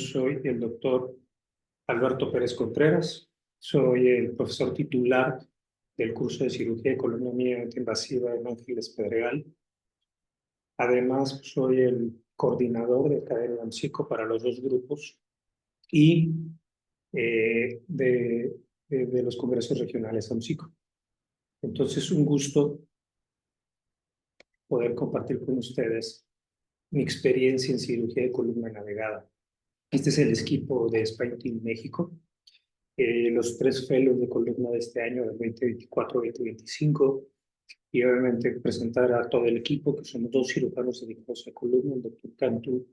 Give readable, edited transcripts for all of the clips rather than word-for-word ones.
Soy el doctor Alberto Pérez Contreras, soy el profesor titular del curso de cirugía de columna mínimamente invasiva en Ángeles Pedregal. Además, soy el coordinador de Cadena AMSICO para los dos grupos y de los congresos regionales AMSICO. Entonces, un gusto poder compartir con ustedes mi experiencia en cirugía de columna navegada. Este es el equipo de Spine Team México. Los 3 fellows de columna de este año, del 2024-2025, y obviamente presentar a todo el equipo, que somos 2 cirujanos dedicados a columna, el doctor Cantú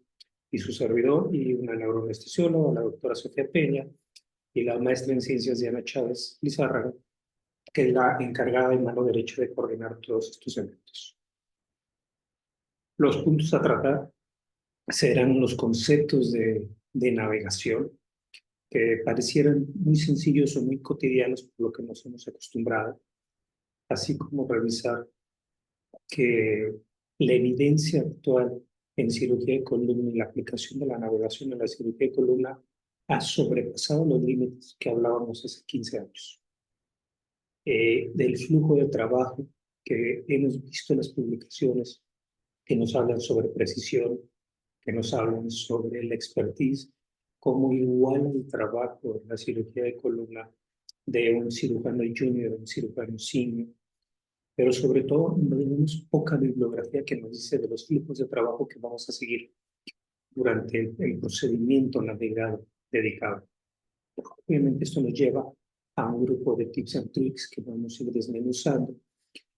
y su servidor, y una neuroanestesióloga, la doctora Sofía Peña, y la maestra en ciencias Diana Chávez Lizárraga, que es la encargada y mano derecha de coordinar todos estos eventos. Los puntos a tratar serán los conceptos de navegación, que parecieran muy sencillos o muy cotidianos por lo que nos hemos acostumbrado, así como revisar que la evidencia actual en cirugía de columna y la aplicación de la navegación en la cirugía de columna ha sobrepasado los límites que hablábamos hace 15 años. Del flujo de trabajo que hemos visto en las publicaciones que nos hablan sobre precisión, que nos hablan sobre la expertise, como igual el trabajo en la cirugía de columna de un cirujano junior, un cirujano senior, pero sobre todo tenemos poca bibliografía que nos dice de los flujos de trabajo que vamos a seguir durante el procedimiento navegado dedicado. Obviamente esto nos lleva a un grupo de tips and tricks que vamos a ir desmenuzando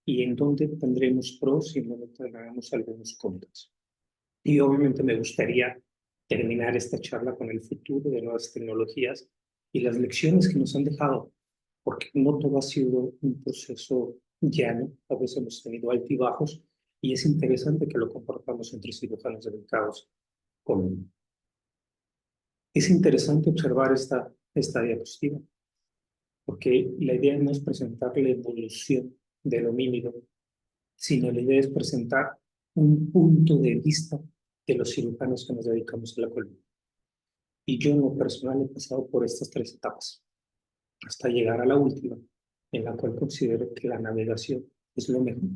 y en donde tendremos pros y en donde tendremos algunos contras. Y obviamente me gustaría terminar esta charla con el futuro de nuevas tecnologías y las lecciones que nos han dejado, porque no todo ha sido un proceso llano, a veces hemos tenido altibajos y es interesante que lo compartamos entre cirujanos dedicados con. Es interesante observar esta diapositiva, porque la idea no es presentar la evolución del homínido, sino la idea es presentar un punto de vista de los cirujanos que nos dedicamos a la columna. Y yo en lo personal he pasado por estas 3 etapas, hasta llegar a la última, en la cual considero que la navegación es lo mejor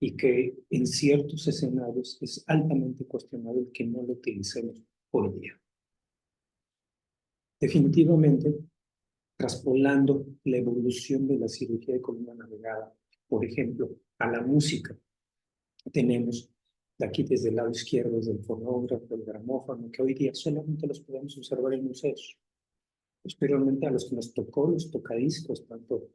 y que en ciertos escenarios es altamente cuestionable que no lo utilicemos hoy día. Definitivamente, traspolando la evolución de la cirugía de columna navegada, por ejemplo, a la música, tenemos de aquí desde el lado izquierdo del fonógrafo, el gramófono, que hoy día solamente los podemos observar en museos. Posteriormente a los que nos tocó los tocadiscos, tanto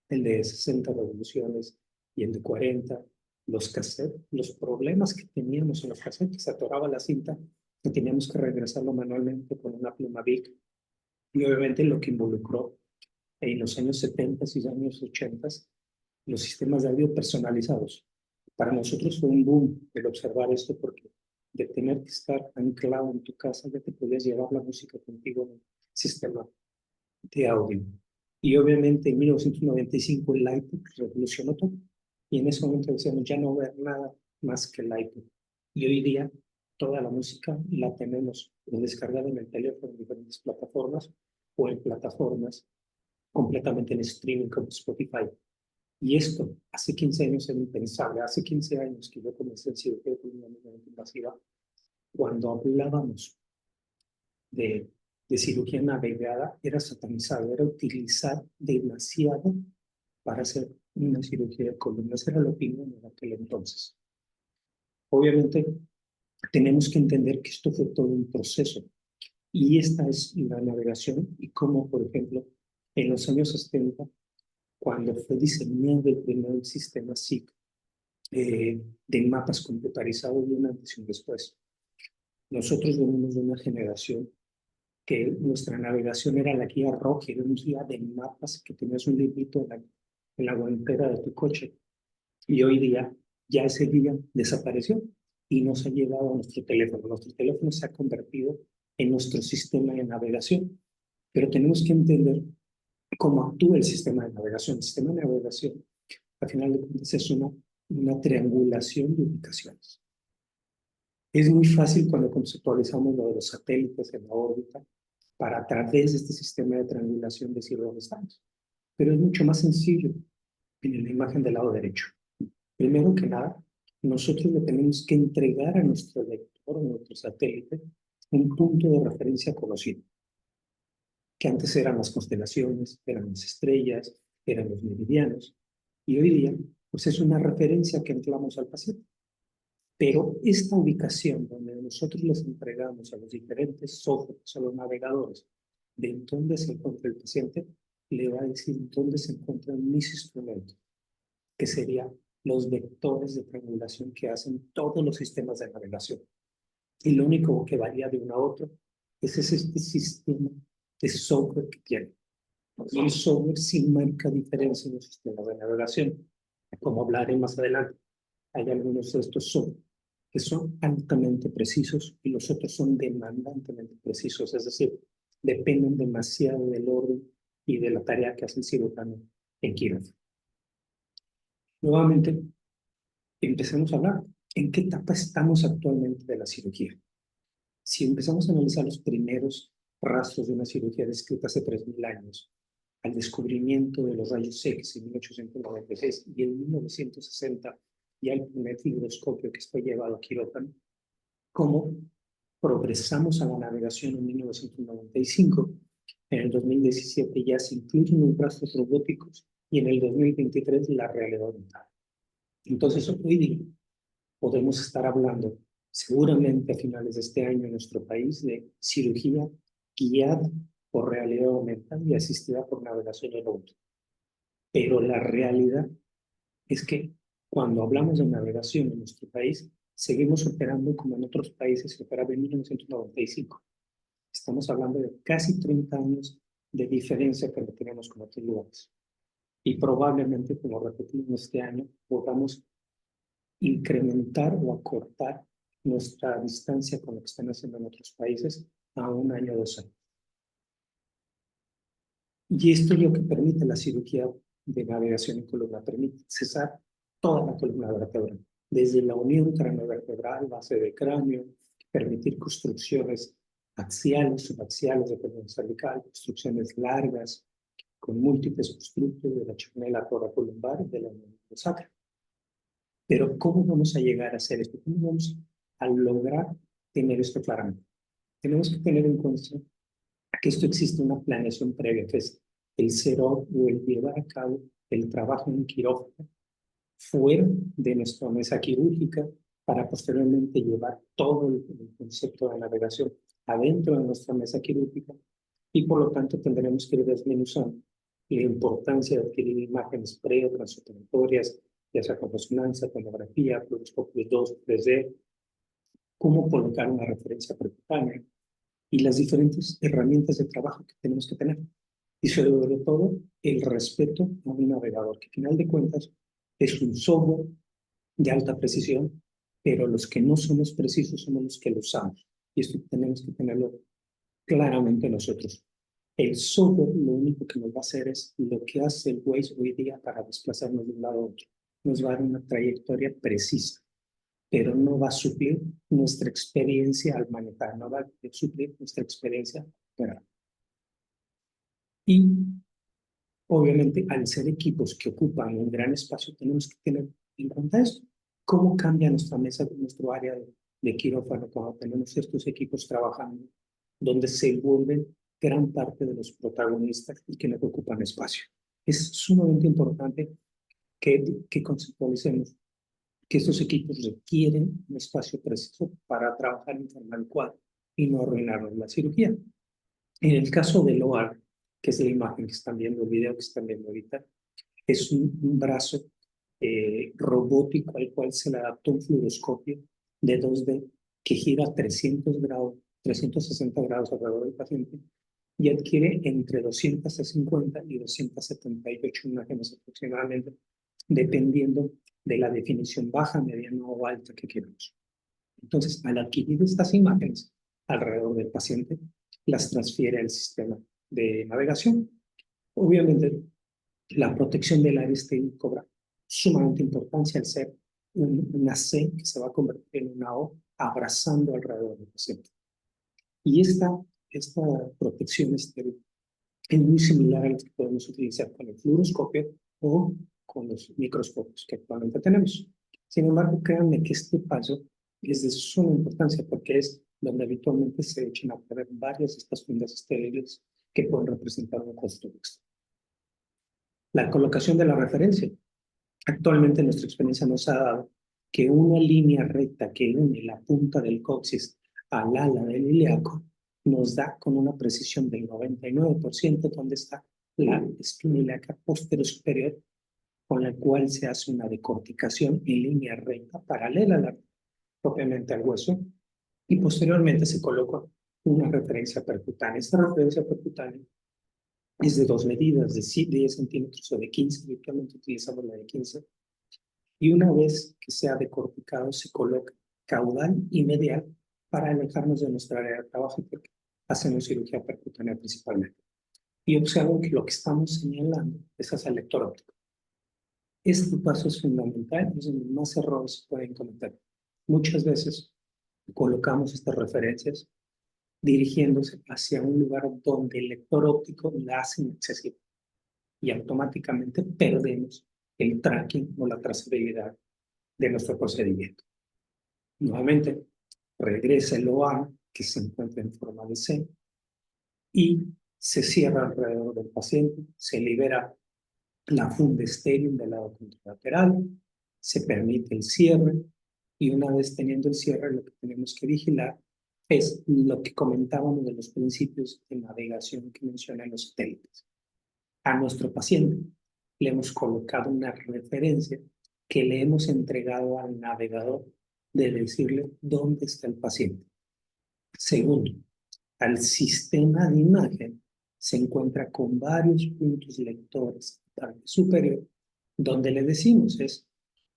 el de 60 revoluciones y el de 40, los cassettes, los problemas que teníamos en los cassettes, que se atoraba la cinta, que teníamos que regresarlo manualmente con una pluma Bic, y obviamente lo que involucró en los años 70 y años 80 los sistemas de audio personalizados. Para nosotros fue un boom el observar esto, porque de tener que estar anclado en tu casa ya te podías llevar la música contigo en el sistema de audio. Y obviamente en 1995 el iPod revolucionó todo. Y en ese momento decíamos ya no ver nada más que el iPod. Y hoy día toda la música la tenemos descargada en el teléfono en diferentes plataformas o en plataformas completamente en streaming como Spotify. Y esto hace 15 años era impensable. Hace 15 años que yo comencé en cirugía de columna mínimamente invasiva, cuando hablábamos de cirugía navegada, era satanizado, era utilizar demasiado para hacer una cirugía de columna. Esa era la opinión en aquel entonces. Obviamente, tenemos que entender que esto fue todo un proceso. Y esta es la navegación y cómo, por ejemplo, en los años 70, cuando fue diseñado el primer sistema SIC de mapas computarizados de un antes y un después. Nosotros venimos de una generación que nuestra navegación era la guía roja, era un guía de mapas que tenías un librito en la guantera de tu coche. Y hoy día ya ese guía desapareció y nos ha llevado a nuestro teléfono. Nuestro teléfono se ha convertido en nuestro sistema de navegación. Pero tenemos que entender cómo actúa el sistema de navegación. El sistema de navegación, al final de cuentas, es una triangulación de ubicaciones. Es muy fácil cuando conceptualizamos lo de los satélites en la órbita para a través de este sistema de triangulación decir dónde estamos. Pero es mucho más sencillo en la imagen del lado derecho. Primero que nada, nosotros le tenemos que entregar a nuestro vector, a nuestro satélite, un punto de referencia conocido, que antes eran las constelaciones, eran las estrellas, eran los meridianos, y hoy día, pues es una referencia que anclamos al paciente. Pero esta ubicación donde nosotros les entregamos a los diferentes softwares, a los navegadores, de dónde se encuentra el paciente, le va a decir dónde se encuentran mis instrumentos, que serían los vectores de triangulación que hacen todos los sistemas de navegación. Y lo único que varía de uno a otro es este sistema de software que tiene. Y el software sí marca diferencia en los sistemas de navegación. Como hablaré más adelante, hay algunos de estos software que son altamente precisos y los otros son demandantemente precisos, es decir, dependen demasiado del orden y de la tarea que hace el cirujano en quirófano. Nuevamente, empecemos a hablar. ¿En qué etapa estamos actualmente de la cirugía? Si empezamos a analizar los primeros rastros de una cirugía descrita hace 3000 años, al descubrimiento de los rayos X en 1896 y en 1960, ya el primer fibroscopio que fue llevado a quirófano, cómo progresamos a la navegación en 1995. En el 2017 ya se incluyen los brazos robóticos y en el 2023 la realidad aumentada. Entonces, hoy día podemos estar hablando seguramente a finales de este año en nuestro país de cirugía guiada por realidad aumentada y asistida por navegación en auto. Pero la realidad es que cuando hablamos de navegación en nuestro país, seguimos operando como en otros países se operaba en 1995. Estamos hablando de casi 30 años de diferencia que no tenemos con otros lugares. Y probablemente, como repetimos este año, podamos incrementar o acortar nuestra distancia con lo que están haciendo en otros países a 1 año o 2 años. Y esto es lo que permite la cirugía de navegación en columna, permite cesar toda la columna vertebral, desde la unión craneovertebral, base de cráneo, permitir construcciones axiales, subaxiales de columna cervical, construcciones largas, con múltiples constructos de la chimenea toracolumbar y de la unión sacra. Pero ¿cómo vamos a llegar a hacer esto? ¿Cómo vamos a lograr tener esto claramente? Tenemos que tener en cuenta que esto existe una planeación previa, que es el cero o el llevar a cabo el trabajo en quirófano fuera de nuestra mesa quirúrgica para posteriormente llevar todo el concepto de navegación adentro de nuestra mesa quirúrgica y por lo tanto tendremos que ir desmenuzando la importancia de adquirir imágenes pre o transoperatorias, ya sea con resonancia, tomografía, fluoroscopio 2, 3D, cómo colocar una referencia percutánea y las diferentes herramientas de trabajo que tenemos que tener. Y sobre todo, el respeto a un navegador, que al final de cuentas es un software de alta precisión, pero los que no somos precisos somos los que lo usamos. Y esto tenemos que tenerlo claramente nosotros. El software lo único que nos va a hacer es lo que hace el Waze hoy día para desplazarnos de un lado a otro. Nos va a dar una trayectoria precisa, pero no va a suplir nuestra experiencia al manejar, no va a suplir nuestra experiencia operar. Y obviamente, al ser equipos que ocupan un gran espacio, tenemos que tener en cuenta esto. ¿Cómo cambia nuestra mesa, nuestro área de quirófano cuando tenemos estos equipos trabajando, donde se vuelven gran parte de los protagonistas y que no ocupan espacio? Es sumamente importante que conceptualicemos que estos equipos requieren un espacio preciso para trabajar en forma adecuada y no arruinarnos la cirugía. En el caso del OAR, que es la imagen que están viendo, el video que están viendo ahorita, es un brazo robótico al cual se le adaptó un fluoroscopio de 2D que gira 300 grados, 360 grados alrededor del paciente y adquiere entre 250 y 278 imágenes aproximadamente, dependiendo de la definición baja, mediana o alta que queramos. Entonces, al adquirir estas imágenes alrededor del paciente, las transfiere al sistema de navegación. Obviamente, la protección del área estéril cobra sumamente importancia al ser una C que se va a convertir en una O abrazando alrededor del paciente. Y esta protección estéril es muy similar a la que podemos utilizar con el fluoroscopio o con los microscopios que actualmente tenemos. Sin embargo, créanme que este paso es de suma importancia porque es donde habitualmente se echan a perder varias de estas fundas estériles que pueden representar un costo extra. La colocación de la referencia. Actualmente nuestra experiencia nos ha dado que una línea recta que une la punta del coxis al ala del ilíaco nos da con una precisión del 99% donde está la espina ilíaca posterior superior, con la cual se hace una decorticación en línea recta paralela propiamente al hueso, y posteriormente se coloca una referencia percutánea. Esta referencia percutánea es de 2 medidas, de 10 centímetros o de 15, habitualmente utilizamos la de 15, y una vez que se ha decorticado se coloca caudal y medial para alejarnos de nuestra área de trabajo porque hacemos cirugía percutánea principalmente. Y observen que lo que estamos señalando es hacia el lector óptico. Este paso es fundamental, es donde más errores se pueden cometer. Muchas veces colocamos estas referencias dirigiéndose hacia un lugar donde el lector óptico la hace inaccesible y automáticamente perdemos el tracking o la trazabilidad de nuestro procedimiento. Nuevamente, regresa el OA que se encuentra en forma de C y se cierra alrededor del paciente, se libera la funda estéril del lado contralateral, se permite el cierre y una vez teniendo el cierre lo que tenemos que vigilar es lo que comentábamos de los principios de navegación que mencionan los satélites. A nuestro paciente le hemos colocado una referencia que le hemos entregado al navegador de decirle dónde está el paciente. Segundo, al sistema de imagen se encuentra con varios puntos lectores de parte superior, donde le decimos es,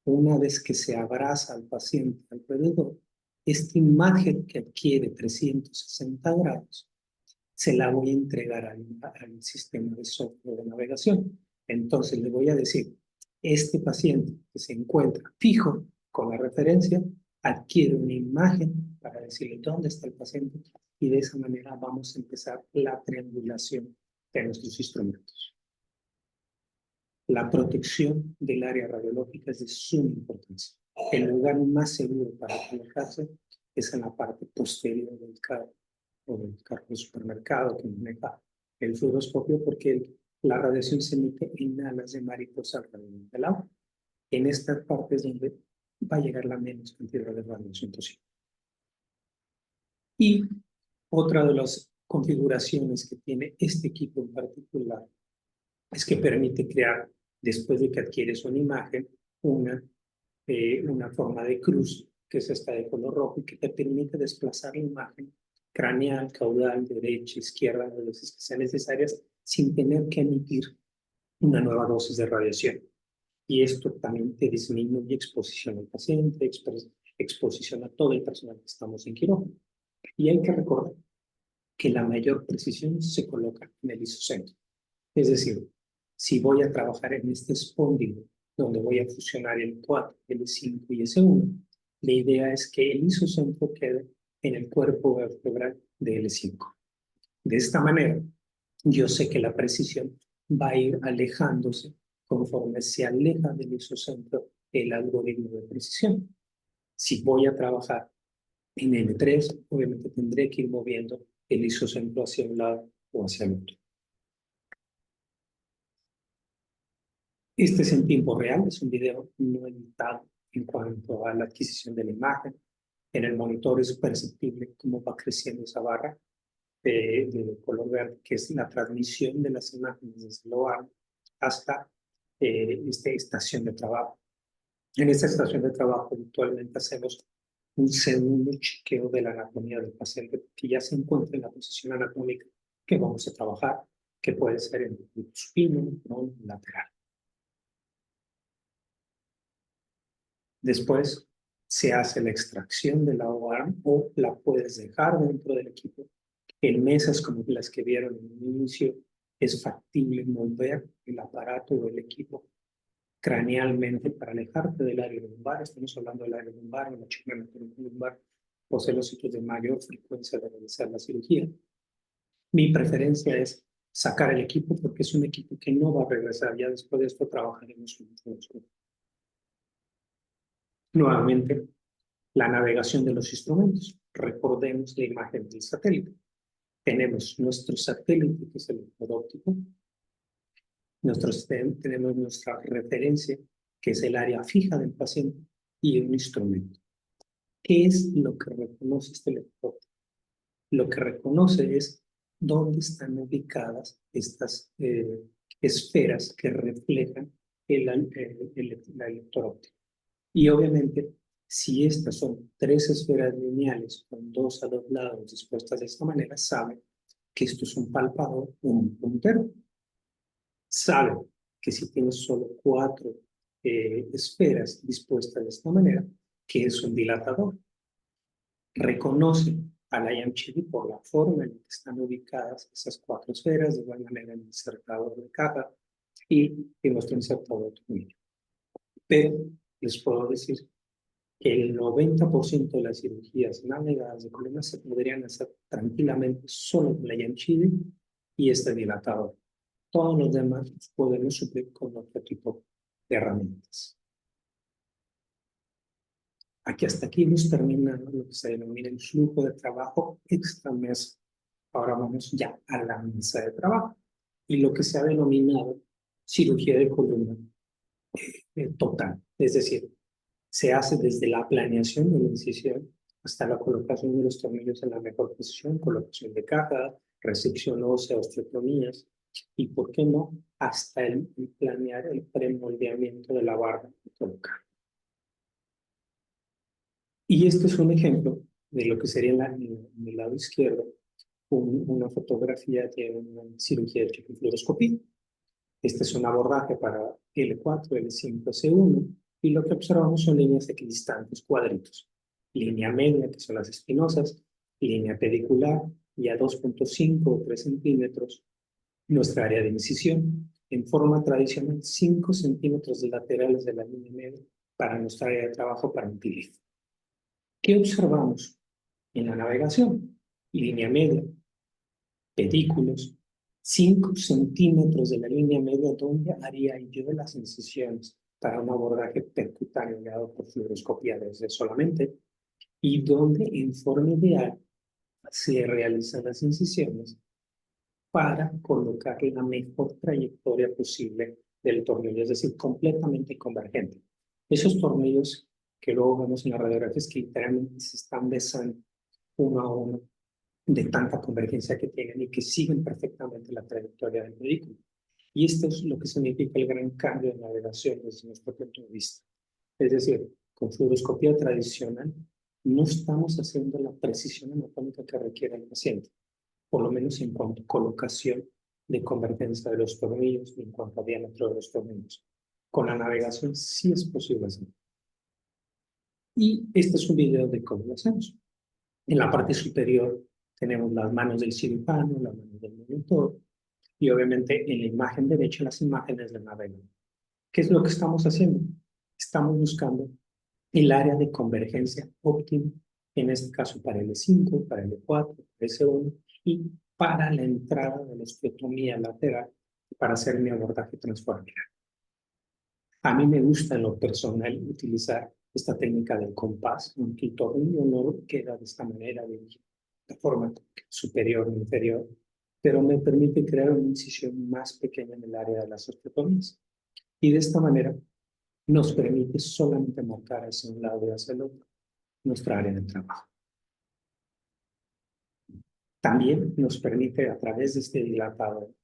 una vez que se abraza al paciente alrededor, esta imagen que adquiere 360 grados, se la voy a entregar al sistema de software de navegación. Entonces le voy a decir, este paciente que se encuentra fijo con la referencia, adquiere una imagen para decirle dónde está el paciente y de esa manera vamos a empezar la triangulación de nuestros instrumentos. La protección del área radiológica es de suma importancia. El lugar más seguro para colocarse es en la parte posterior del carro o del carro de supermercado que maneja el fluoroscopio porque la radiación se emite en alas de mariposa alrededor del agua. En esta parte es donde va a llegar la menos cantidad de radiación posible. Y otra de las configuraciones que tiene este equipo en particular es que permite crear, después de que adquieres una imagen, una forma de cruz, que es esta de color rojo, y que te permite desplazar la imagen craneal, caudal, derecha, izquierda, las veces que sean necesarias, sin tener que emitir una nueva dosis de radiación. Y esto también te disminuye exposición al paciente, exposición a todo el personal que estamos en quirófano. Y hay que recordar que la mayor precisión se coloca en el isocentro. Es decir, si voy a trabajar en este espóndilo, donde voy a fusionar el 4, el 5 y S1, la idea es que el isocentro quede en el cuerpo vertebral de L5. De esta manera, yo sé que la precisión va a ir alejándose conforme se aleja del isocentro el algoritmo de precisión. Si voy a trabajar en L3, obviamente tendré que ir moviendo el isocentro hacia un lado o hacia el otro. Este es en tiempo real, es un video no editado en cuanto a la adquisición de la imagen. En el monitor es perceptible cómo va creciendo esa barra de color verde, que es la transmisión de las imágenes desde el OAR hasta esta estación de trabajo. En esta estación de trabajo habitualmente hacemos un segundo chequeo de la anatomía del paciente que ya se encuentra en la posición anatómica que vamos a trabajar, que puede ser en el supino, no lateral. Después se hace la extracción de la OARM o la puedes dejar dentro del equipo. En mesas como las que vieron en el inicio, es factible mover el aparato o el equipo cranealmente para alejarte del área lumbar. Estamos hablando del área lumbar, la chica lumbar, posee los sitios de mayor frecuencia de realizar la cirugía. Mi preferencia es sacar el equipo porque es un equipo que no va a regresar. Ya después de esto trabajaremos juntos. Nuevamente, la navegación de los instrumentos. Recordemos la imagen del satélite. Tenemos nuestro satélite, que es el lector óptico. Tenemos nuestra referencia, que es el área fija del paciente, y un instrumento. ¿Qué es lo que reconoce este lector? Lo que reconoce es dónde están ubicadas estas esferas que reflejan la lector óptico. Y obviamente, si estas son 3 esferas lineales con 2 a los lados dispuestas de esta manera, sabe que esto es un palpador, un puntero. Sabe que si tienes solo 4 esferas dispuestas de esta manera, que es un dilatador. Reconoce al IMCD por la forma en la que están ubicadas esas 4 esferas, de igual manera el insertador de caja y nuestro insertador de tornillo. Pero les puedo decir que el 90% de las cirugías navegadas de columna se podrían hacer tranquilamente solo con la IMCD y este dilatador. Todos los demás los podemos suplir con otro tipo de herramientas. Hasta aquí hemos terminado lo que se denomina el flujo de trabajo extra mesa. Ahora vamos ya a la mesa de trabajo y lo que se ha denominado cirugía de columna total. Es decir, se hace desde la planeación de la incisión hasta la colocación de los tornillos en la mejor posición, colocación de caja, resección ósea, osteotomías y, ¿por qué no?, hasta el planear el premoldeamiento de la barra de colocar. Y este es un ejemplo de lo que sería en el lado izquierdo una fotografía de una cirugía de tricofluoroscopía. Este es un abordaje para L4, L5, C1, y lo que observamos son líneas equidistantes, cuadritos. Línea media, que son las espinosas, línea pedicular, y a 2.5 o 3 centímetros, nuestra área de incisión. En forma tradicional, 5 centímetros de laterales de la línea media para nuestra área de trabajo para un tilín. ¿Qué observamos en la navegación? Línea media, pedículos, 5 centímetros de la línea media donde haría yo las incisiones para un abordaje percutáneo guiado por fluoroscopía desde solamente, y donde en forma ideal se realizan las incisiones para colocar la mejor trayectoria posible del tornillo, es decir, completamente convergente. Esos tornillos que luego vemos en las radiografías que literalmente se están besando uno a uno de tanta convergencia que tienen y que siguen perfectamente la trayectoria del vehículo. Y esto es lo que significa el gran cambio de navegación desde nuestro punto de vista. Es decir, con fluoroscopía tradicional no estamos haciendo la precisión anatómica que requiere el paciente, por lo menos en cuanto a colocación de convergencia de los tornillos y en cuanto a diámetro de los tornillos. Con la navegación sí es posible hacerlo. Y este es un video de cómo lo hacemos. En la parte superior tenemos las manos del cirujano, las manos del monitor, y obviamente en la imagen derecha las imágenes del navegador. ¿Qué es lo que estamos haciendo? Estamos buscando el área de convergencia óptima, en este caso para L5, para L4, para S1 y para la entrada de la osteotomía lateral para hacer mi abordaje transforaminal. A mí me gusta en lo personal utilizar esta técnica del compás, aunque el tornillo no queda de esta manera, de forma superior o inferior, pero me permite crear una incisión más pequeña en el área de las osteotomías. Y de esta manera nos permite solamente marcar hacia un lado y hacia el otro nuestra área de trabajo. También nos permite, a través de este dilatador,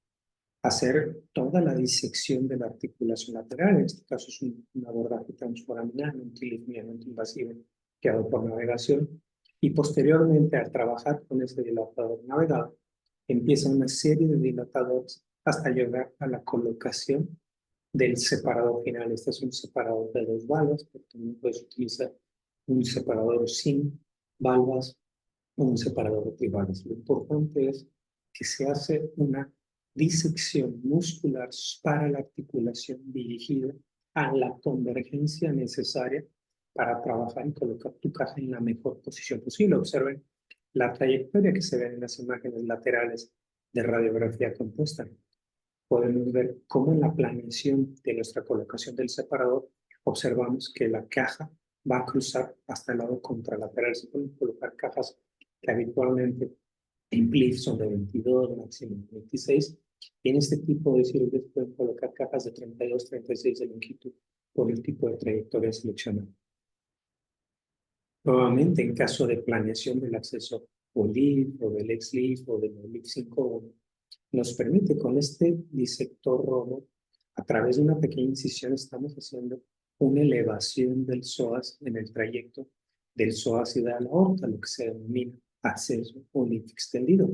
hacer toda la disección de la articulación lateral. En este caso es un abordaje transforaminal, un tilizamiento invasivo guiado por navegación. Y posteriormente, al trabajar con ese dilatador navegado, empieza una serie de dilatadores hasta llegar a la colocación del separador final. Este es un separador de 2 valvas, pero también puedes utilizar un separador sin valvas o un separador de tribales. Lo importante es que se hace una disección muscular para la articulación dirigida a la convergencia necesaria para trabajar y colocar tu caja en la mejor posición posible. Observen la trayectoria que se ve en las imágenes laterales de radiografía compuesta. Podemos ver cómo en la planeación de nuestra colocación del separador observamos que la caja va a cruzar hasta el lado contralateral. Se pueden colocar cajas que habitualmente en PLIF son de 22, máximo 26. Y en este tipo de cirugías pueden colocar cajas de 32, 36 de longitud por el tipo de trayectoria seleccionada. Nuevamente, en caso de planeación del acceso o LIF o del ex-LIF o del LIF 5.1, nos permite con este disector romo, a través de una pequeña incisión, estamos haciendo una elevación del psoas en el trayecto del psoas y de la aorta, lo que se denomina acceso o LIF extendido.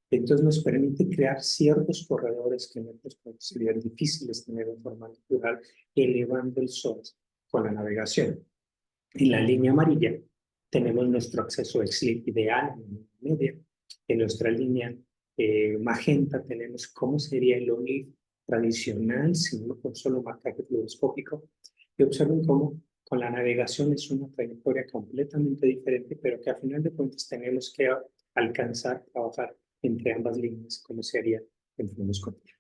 Entonces nos permite crear ciertos corredores que en otros casos serían difíciles tener de forma natural, elevando el psoas con la navegación. En la línea amarilla tenemos nuestro acceso ex-LIF ideal en la media. En nuestra línea magenta tenemos cómo sería el OLIF tradicional, con solo marcaje fluoroscópico. Y observen cómo con la navegación es una trayectoria completamente diferente, pero que a final de cuentas tenemos que alcanzar, trabajar entre ambas líneas, como sería el fluoroscopio.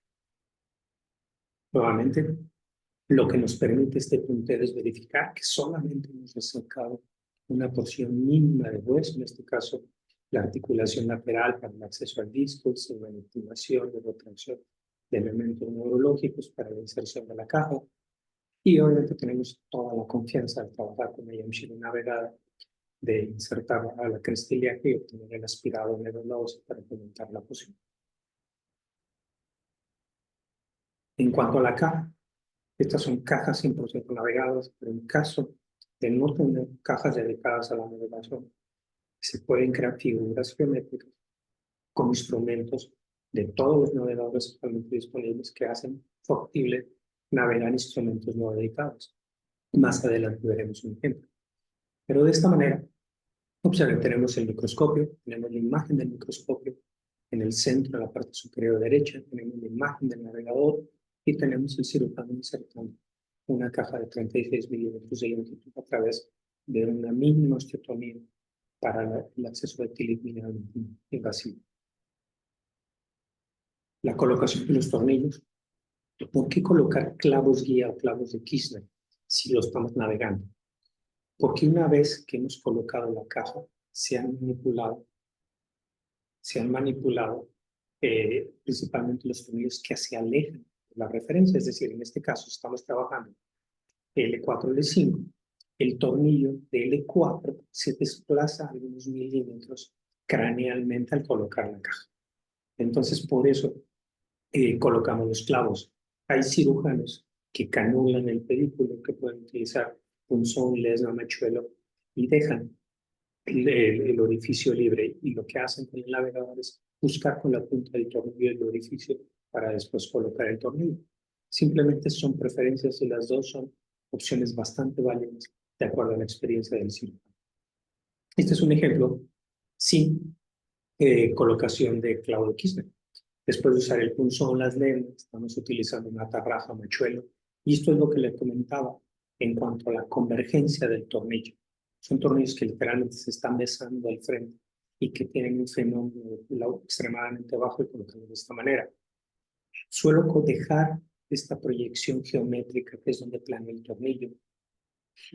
Nuevamente, lo que nos permite este puntero es verificar que solamente hemos sacado una porción mínima de hueso, en este caso la articulación lateral para el acceso al disco, sin manipulación de retracción de elementos neurológicos para la inserción de la caja. Y obviamente tenemos toda la confianza de trabajar con la Yamashiro navegada, de insertar a la cresta ilíaca y obtener el aspirado en el óseo para aumentar la posición. En cuanto a la caja, estas son cajas 100% navegadas, pero en caso de no tener cajas dedicadas a la navegación, se pueden crear figuras geométricas con instrumentos de todos los navegadores actualmente disponibles que hacen factible navegar instrumentos no dedicados. Más adelante veremos un ejemplo. Pero de esta manera, observen, tenemos el microscopio, tenemos la imagen del microscopio, en el centro, en la parte superior derecha, tenemos la imagen del navegador y tenemos el cirujano insertando una caja de 36 milímetros de longitud a través de una mínima osteotomía para el acceso de TLIF minimamente invasivo. La colocación de los tornillos. ¿Por qué colocar clavos guía o clavos de Kirchner si lo estamos navegando? Porque una vez que hemos colocado la caja, se han manipulado principalmente los tornillos que se alejan de la referencia. Es decir, en este caso estamos trabajando L4, L5. El tornillo de L4 se desplaza algunos milímetros cranealmente al colocar la caja. Entonces, por eso colocamos los clavos. Hay cirujanos que canulan el pedículo, que pueden utilizar punzón, lesma, mechuelo y dejan el orificio libre, y lo que hacen con el navegador es buscar con la punta del tornillo el orificio para después colocar el tornillo. Simplemente son preferencias y las dos son opciones bastante válidas de acuerdo a la experiencia del cirujano. Este es un ejemplo sin colocación de clavo de Kirchner. Después de usar el punzón, las lemas, estamos utilizando una tarraja mechuelo, y esto es lo que le comentaba en cuanto a la convergencia del tornillo. Son tornillos que literalmente se están besando al frente y que tienen un fenómeno extremadamente bajo y colocado de esta manera. Suelo dejar esta proyección geométrica, que es donde planea el tornillo,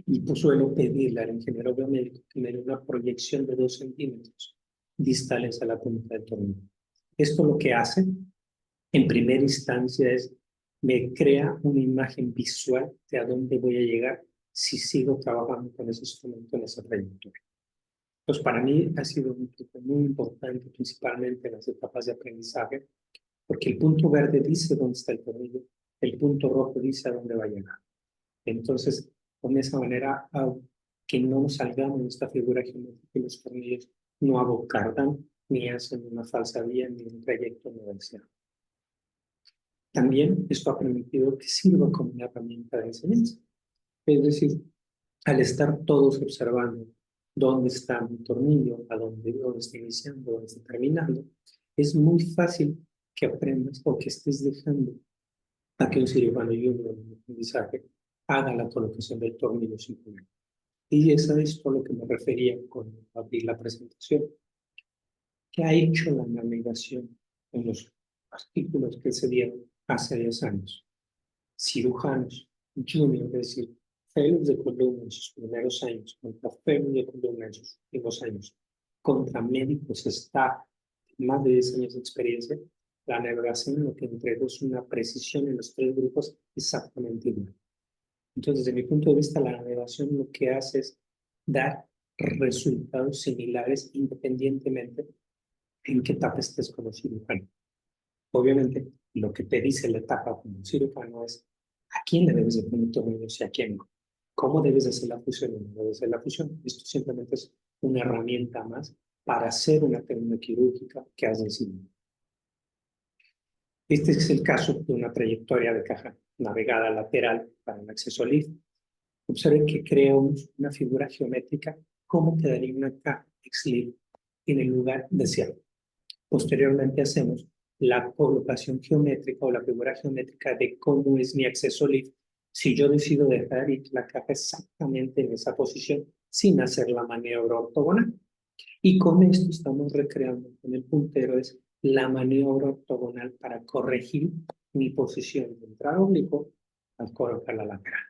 y pues suelo pedirle al ingeniero biomédico que me dé una proyección de 2 centímetros distales a la punta del tornillo. Esto lo que hace, en primera instancia, es me crea una imagen visual de a dónde voy a llegar si sigo trabajando con ese instrumento en esa trayectoria. Pues para mí ha sido un punto muy importante, principalmente en las etapas de aprendizaje, porque el punto verde dice dónde está el tornillo, el punto rojo dice a dónde va a llegar. Entonces, con esa manera, que no salgamos de esta figura geométrica y los tornillos no abocardan ni hacen una falsa vía ni un trayecto no deseado. También esto ha permitido que sirva como una herramienta de enseñanza. Es decir, al estar todos observando dónde está mi tornillo, a dónde está iniciando, dónde está terminando, es muy fácil que aprendas o que estés dejando a que un cirujano y un aprendizaje haga la colocación del tornillo simplemente. Y es a esto a lo que me refería con abrir la presentación. ¿Qué ha hecho la navegación en los artículos que se dieron hace 10 años? Cirujanos junior, es decir, fellows de columna en sus primeros años, contra fellows de columna en sus últimos años, contra médicos staff, más de 10 años de experiencia, la navegación lo que entregó es una precisión en los tres grupos exactamente igual. Entonces, desde mi punto de vista, la navegación lo que hace es dar resultados similares independientemente en qué etapa estés como cirujano. Obviamente, lo que te dice la etapa como cirujano es a quién le debes de poner tornillos y a quién no. ¿Cómo debes de hacer la fusión y no debes de hacer la fusión? Esto simplemente es una herramienta más para hacer una técnica quirúrgica que has decidido. Este es el caso de una trayectoria de caja navegada lateral para un acceso lift. Observen que creamos una figura geométrica, cómo quedaría una caja X-Lift en el lugar deseado. Posteriormente hacemos la colocación geométrica o la figura geométrica de cómo es mi acceso lift si yo decido dejar ir la caja exactamente en esa posición sin hacer la maniobra ortogonal. Y con esto estamos recreando con el puntero es la maniobra ortogonal para corregir mi posición de entrada oblicuo al colocar la lateral.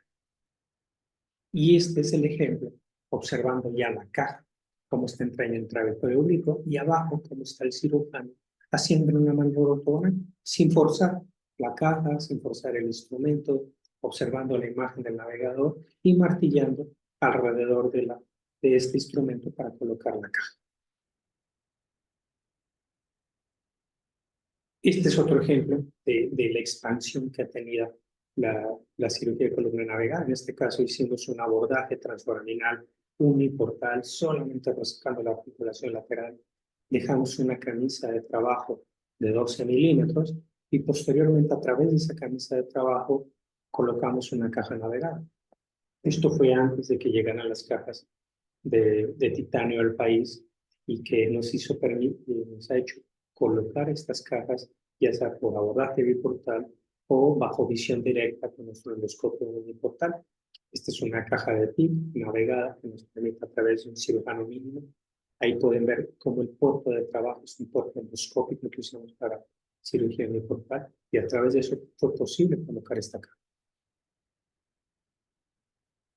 Y este es el ejemplo, observando ya la caja, cómo está entrando el trayectorio oblicuo, y abajo cómo está el cirujano haciendo una maniobra ortogonal, sin forzar la caja, sin forzar el instrumento, observando la imagen del navegador y martillando alrededor de este instrumento para colocar la caja. Este es otro ejemplo de la expansión que ha tenido la cirugía de columna navegada. En este caso hicimos un abordaje transforaminal uniportal, solamente resecando la articulación lateral. Dejamos una camisa de trabajo de 12 milímetros y posteriormente a través de esa camisa de trabajo colocamos una caja navegada. Esto fue antes de que llegaran las cajas de titanio al país y que nos ha hecho colocar estas cajas, ya sea por abordaje biportal o bajo visión directa con nuestro endoscopio uniportal. Esta es una caja de PIC navegada que nos permite a través de un cirujano mínimo. Ahí pueden ver cómo el puerto de trabajo es un puerto endoscópico que usamos para cirugía uniportal y a través de eso fue posible colocar esta caja.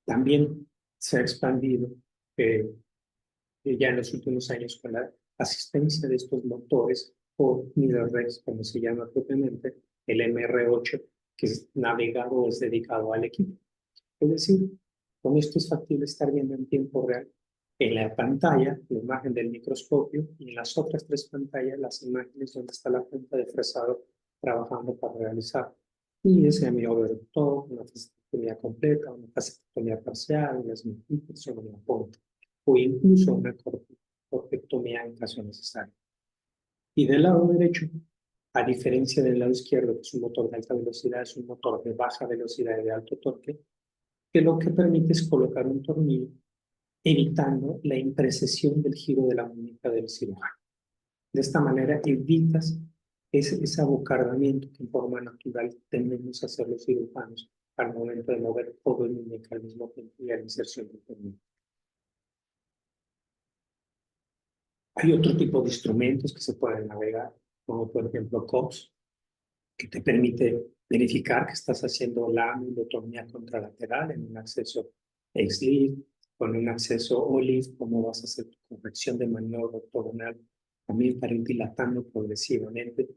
También se ha expandido ya en los últimos años con la asistencia de estos motores o middleways, como se llama propiamente, el MR8, que es navegado, es dedicado al equipo. Es decir, con esto es factible estar viendo en tiempo real en la pantalla la imagen del microscopio y en las otras tres pantallas las imágenes donde está la punta de fresado trabajando para realizar y ese over-top, una fasectomía completa, una fasectomía parcial, una esmentitis o una punta, o incluso una corpectomía en caso necesario. Y del lado derecho, a diferencia del lado izquierdo, que es un motor de alta velocidad, es un motor de baja velocidad y de alto torque, que lo que permite es colocar un tornillo, evitando la imprecisión del giro de la muñeca del cirujano. De esta manera evitas ese abocardamiento que en forma natural tendemos a hacer los cirujanos al momento de mover todo el muñeca al mismo tiempo y a la inserción del tornillo. Hay otro tipo de instrumentos que se pueden navegar, como por ejemplo COPS, que te permite verificar que estás haciendo la amulotomía contralateral en un acceso X-Lift, con un acceso O-Lift, cómo vas a hacer tu corrección de maniobra ortogonal, también para ir dilatando progresivamente.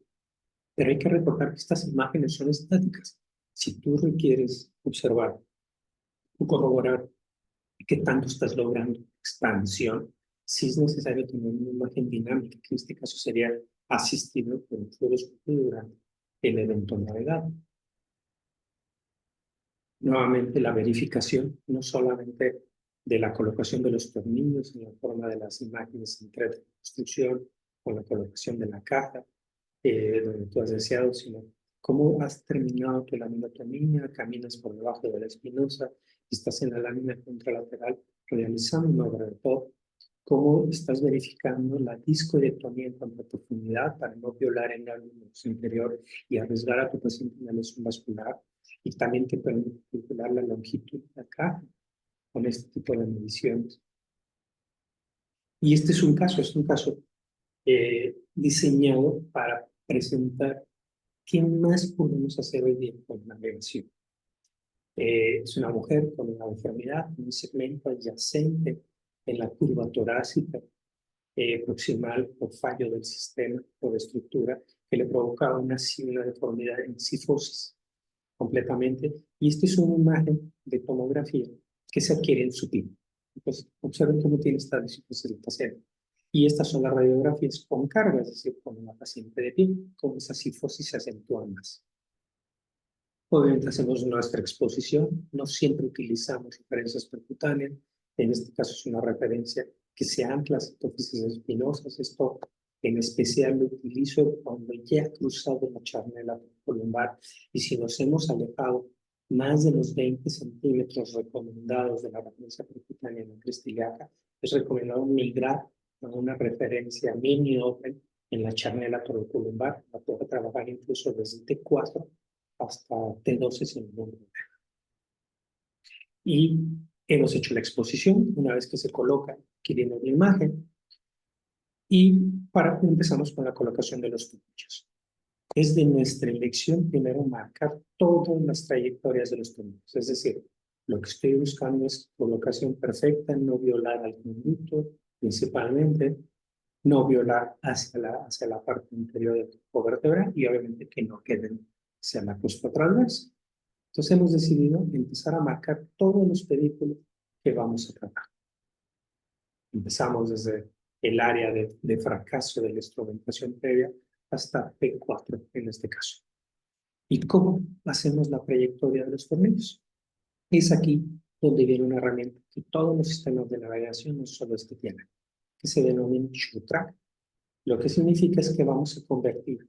Pero hay que recordar que estas imágenes son estáticas. Si tú requieres observar o corroborar qué tanto estás logrando expansión, sí es necesario tener una imagen dinámica, que en este caso sería asistido por un fluoroscopio durante el evento navegado. Nuevamente la verificación, no solamente de la colocación de los tornillos en la forma de las imágenes en 3D de construcción, o la colocación de la caja, donde tú has deseado, sino cómo has terminado tu laminotomía, caminas por debajo de la espinosa, estás en la lámina contralateral realizando una obra de top, cómo estás verificando la discoidectomía en cuanto a profundidad para no violar el ángulo inferior y arriesgar a tu paciente una lesión vascular, y también te permite calcular la longitud de la caja con este tipo de mediciones. Y este es un caso diseñado para presentar qué más podemos hacer hoy día con la navegación. Es una mujer con una enfermedad, un segmento adyacente en la curva torácica proximal por fallo del sistema o de estructura que le provocaba una deformidad en cifosis completamente. Y esta es una imagen de tomografía que se adquiere en supino. Entonces, observen cómo tiene esta cifosis el paciente. Y estas son las radiografías con carga, es decir, con la paciente de pie, cómo esa cifosis se acentúa más. Obviamente hacemos nuestra exposición, no siempre utilizamos referencias percutáneas, en este caso es una referencia que se ancla a citófisis espinosas, esto en especial lo utilizo cuando ya he cruzado la charnela columbar y si nos hemos alejado más de los 20 centímetros recomendados de la referencia percutánea en la cresta ilíaca, es recomendado migrar a una referencia mini open en la charnela torocolumbar, la puedo trabajar incluso desde T4 hasta T12 sin ningún problema. Y hemos hecho la exposición, una vez que se coloca, adquirimos la imagen, y empezamos con la colocación de los tornillos. Es de nuestra elección primero marcar todas las trayectorias de los tornillos, es decir, lo que estoy buscando es colocación perfecta, no violar al conducto, principalmente, no violar hacia la parte interior del cuerpo vertebral y obviamente que no queden hacia la costa transversa. Entonces hemos decidido empezar a marcar todos los pedículos que vamos a tratar. Empezamos desde el área de fracaso de la instrumentación previa hasta P4 en este caso. ¿Y cómo hacemos la trayectoria de los tornillos? Es aquí donde viene una herramienta que todos los sistemas de navegación, no solo este tienen, que se denomina SureTrack. Lo que significa es que vamos a convertir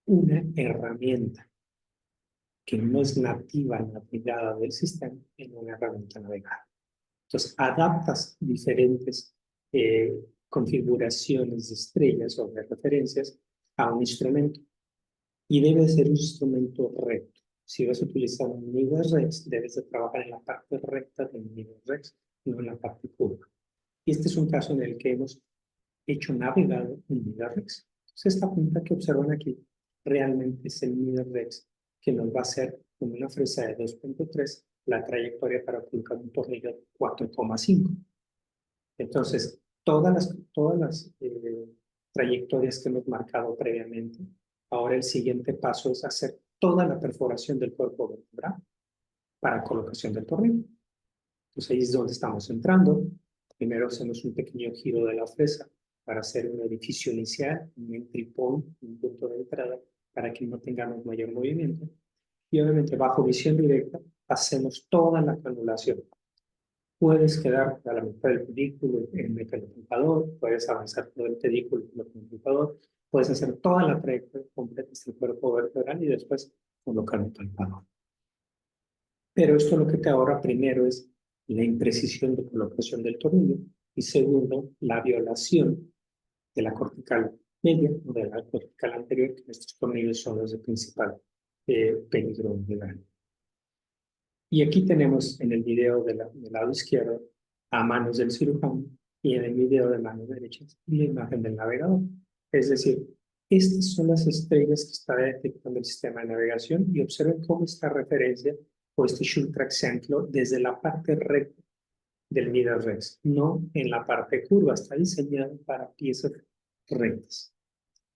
una herramienta que no es nativa navegada del sistema en una herramienta navegada. Entonces, adaptas diferentes configuraciones de estrellas o de referencias a un instrumento y debe ser un instrumento recto. Si vas a utilizar un Midas-Rex, debes de trabajar en la parte recta del Midas-Rex, no en la parte curva. Y este es un caso en el que hemos hecho navegado un Midas-Rex. Entonces, esta punta que observan aquí realmente es el Midas-Rex que nos va a hacer con una fresa de 2.3 la trayectoria para colocar un tornillo de 4,5. Entonces, todas las trayectorias que hemos marcado previamente, ahora el siguiente paso es hacer toda la perforación del cuerpo vertebral para colocación del tornillo. Entonces ahí es donde estamos entrando. Primero hacemos un pequeño giro de la fresa para hacer un orificio inicial, un entry point, un punto de entrada, para que no tengamos mayor movimiento. Y obviamente bajo visión directa hacemos toda la canulación. Puedes quedar a la mitad del pedículo en el mecanotrimpador, puedes avanzar todo el pedículo en el mecanotrimpador, puedes hacer toda la trayectoria completa hasta el cuerpo vertebral y después colocar un trimpador. Pero esto lo que te ahorra primero es la imprecisión de colocación del tornillo y segundo, la violación de la cortical media o de la cortical anterior, que estos tornillos son los de principal peligro de daño. Y aquí tenemos en el video del lado izquierdo a manos del cirujano y en el video de manos derechas la imagen del navegador. Es decir, estas son las estrellas que está detectando el sistema de navegación y observen cómo esta referencia o este SureTrack se ancló desde la parte recta del Midas-Rex, no en la parte curva, está diseñado para piezas rectas.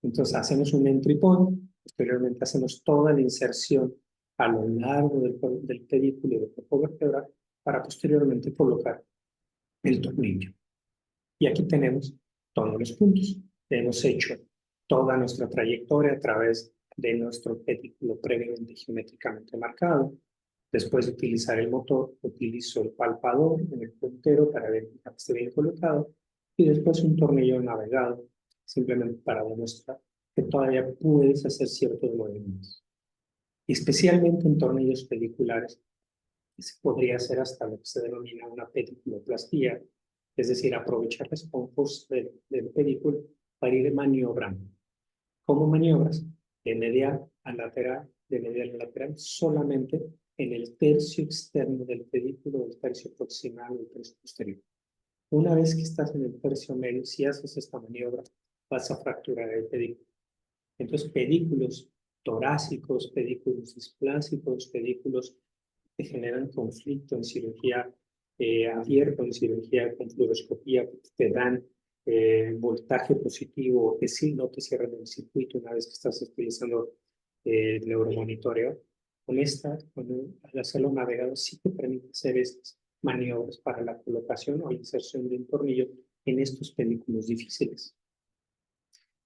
Entonces hacemos un entry point, posteriormente hacemos toda la inserción a lo largo del pedículo y del cuerpo vertebral para posteriormente colocar el tornillo. Y aquí tenemos todos los puntos. Hemos hecho toda nuestra trayectoria a través de nuestro pedículo previamente geométricamente marcado. Después de utilizar el motor, utilizo el palpador en el puntero para verificar que esté bien colocado y después un tornillo navegado simplemente para demostrar que todavía puedes hacer ciertos movimientos. Especialmente en tornillos pediculares, que se podría hacer hasta lo que se denomina una pediculoplastía, es decir, aprovechar los esponjos del pedículo para ir maniobrando. ¿Cómo maniobras? De medial a lateral, de medial a lateral, solamente en el tercio externo del pedículo, el tercio proximal o el tercio posterior. Una vez que estás en el tercio medio, si haces esta maniobra, vas a fracturar el pedículo. Entonces, pedículos torácicos, pedículos displásicos, pedículos que generan conflicto en cirugía abierta, en cirugía con fluoroscopía, que te dan voltaje positivo, que sí no te cierran el circuito una vez que estás utilizando el neuromonitoreo. Al hacerlo navegado, sí te permite hacer estas maniobras para la colocación o inserción de un tornillo en estos pedículos difíciles.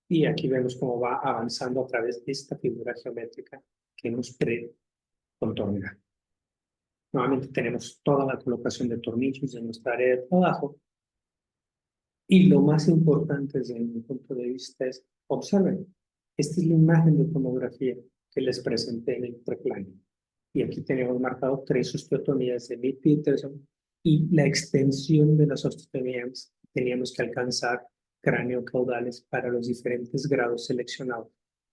Y aquí vemos cómo va avanzando a través de esta figura geométrica que hemos pre-contorneado. Nuevamente tenemos toda la colocación de tornillos en nuestra área de trabajo. Y lo más importante desde mi punto de vista es, observen, esta es la imagen de tomografía que les presenté en el preplano. Y aquí tenemos marcado 3 osteotomías de Mead-Peterson y la extensión de las osteotomías teníamos que alcanzar cráneo-caudales para los diferentes grados seleccionados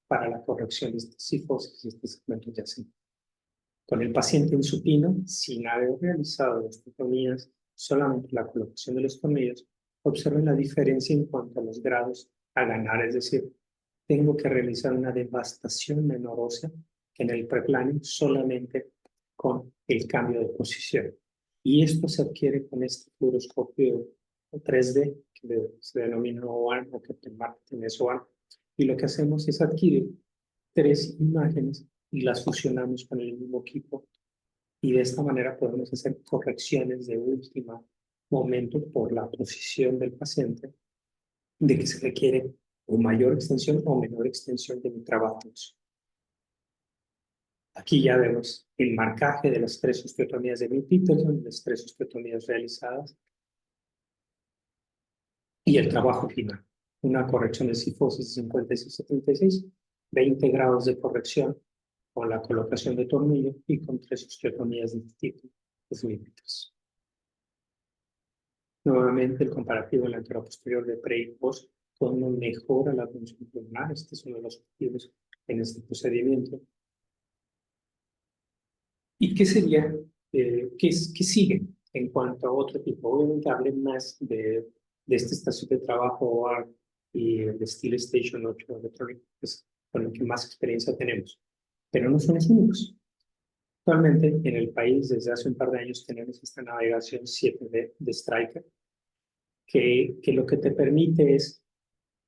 para la corrección de esta cifosis y este segmento yacente. Con el paciente en supino, sin haber realizado osteotomías, solamente la colocación de los tornillos, observen la diferencia en cuanto a los grados a ganar, es decir, tengo que realizar una devastación menor ósea que en el preplanning solamente con el cambio de posición. Y esto se adquiere con este fluoroscopio 3D, que se denomina OAN o Captain Martin es OAN. Y lo que hacemos es adquirir 3 imágenes y las fusionamos con el mismo equipo. Y de esta manera podemos hacer correcciones de último momento por la posición del paciente, de que se requiere o mayor extensión o menor extensión de mi trabajo. Aquí ya vemos el marcaje de las 3 osteotomías de Mead-Peterson, las 3 osteotomías realizadas, y el trabajo final. Una corrección de cifosis 56-76, 20 grados de corrección con la colocación de tornillo y con 3 osteotomías de tipo de Mead-Peterson. Nuevamente el comparativo en la anterior posterior de pre y post, cómo mejora la función pulmonar. Este es uno de los objetivos en este procedimiento. ¿Y qué sería, qué sigue en cuanto a otro tipo? Obviamente hablé más de esta estación de trabajo y el Steel Station 8 Electronic, que es con el que más experiencia tenemos. Pero no son los únicos. Actualmente en el país desde hace un par de años tenemos esta navegación 7D de Stryker, que lo que te permite es